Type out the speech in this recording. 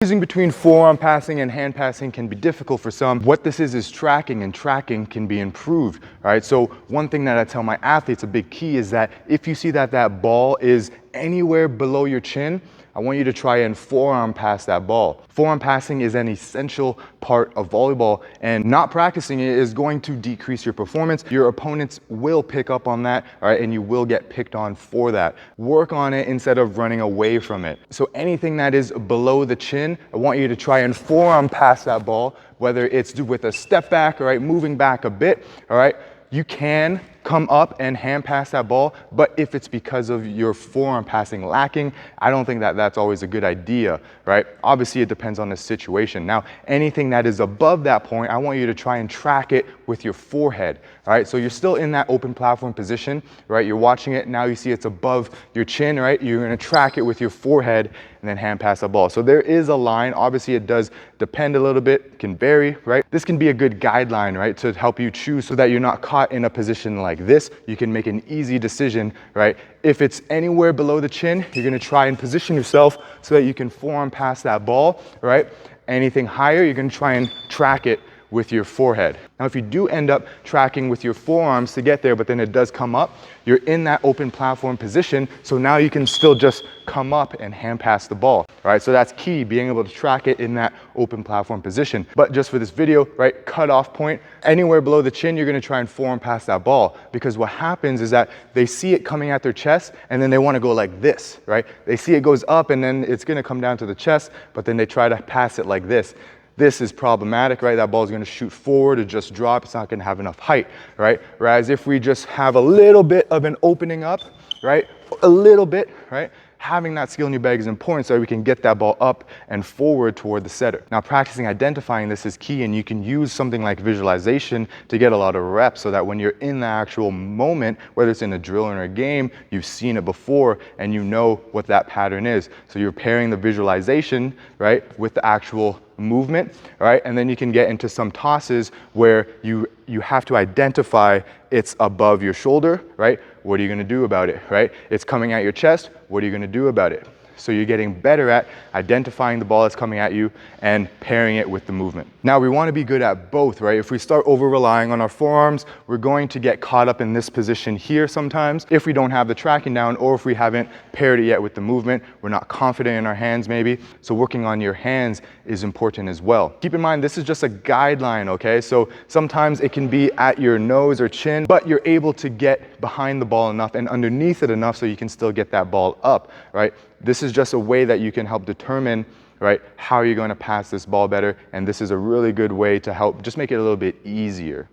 Choosing between forearm passing and hand passing can be difficult for some. What this is tracking, and tracking can be improved, all right? So one thing that I tell my athletes, a big key, is that if you see that that ball is anywhere below your chin, I want you to try and forearm pass that ball. Forearm passing is an essential part of volleyball, and not practicing it is going to decrease your performance. Your opponents will pick up on that, all right, and you will get picked on for that. Work on it instead of running away from it. So anything that is below the chin, I want you to try and forearm pass that ball, whether it's with a step back, all right, moving back a bit, all right. You can come up and hand pass that ball, but if it's because of your forearm passing lacking, I don't think that that's always a good idea, right? Obviously, it depends on the situation. Now, anything that is above that point, I want you to try and track it with your forehead, all right? So you're still in that open platform position, right? You're watching it, now you see it's above your chin, right? You're gonna track it with your forehead and then hand pass the ball. So there is a line. Obviously, it does depend a little bit, can vary, right? This can be a good guideline, right, to help you choose so that you're not caught in a position like this. You can make an easy decision, right? If it's anywhere below the chin, you're gonna try and position yourself so that you can forearm pass that ball, right? Anything higher, you're gonna try and track it with your forehead. Now, if you do end up tracking with your forearms to get there, but then it does come up, you're in that open platform position, so now you can still just come up and hand pass the ball, all right? So that's key, being able to track it in that open platform position. But just for this video, right, cutoff point, anywhere below the chin, you're gonna try and forearm pass that ball, because what happens is that they see it coming at their chest, and then they wanna go like this, right? They see it goes up, and then it's gonna come down to the chest, but then they try to pass it like this. This is problematic, right? That ball is going to shoot forward or just drop. It's not going to have enough height, right? Whereas if we just have a little bit of an opening up, right? A little bit, right? Having that skill in your bag is important so we can get that ball up and forward toward the setter. Now, practicing identifying this is key, and you can use something like visualization to get a lot of reps so that when you're in the actual moment, whether it's in a drill or in a game, you've seen it before and you know what that pattern is. So you're pairing the visualization, right, with the actual movement, right? And then you can get into some tosses where you have to identify it's above your shoulder, right? What are you gonna do about it, right? It's coming at your chest, what are you gonna do about it? So you're getting better at identifying the ball that's coming at you and pairing it with the movement. Now, we want to be good at both, right? If we start over relying on our forearms, we're going to get caught up in this position here sometimes if we don't have the tracking down, or if we haven't paired it yet with the movement. We're not confident in our hands maybe. So working on your hands is important as well. Keep in mind, this is just a guideline, okay? So sometimes it can be at your nose or chin, but you're able to get behind the ball enough and underneath it enough so you can still get that ball up, right? This is just a way that you can help determine, right, how you're going to pass this ball better. And this is a really good way to help just make it a little bit easier.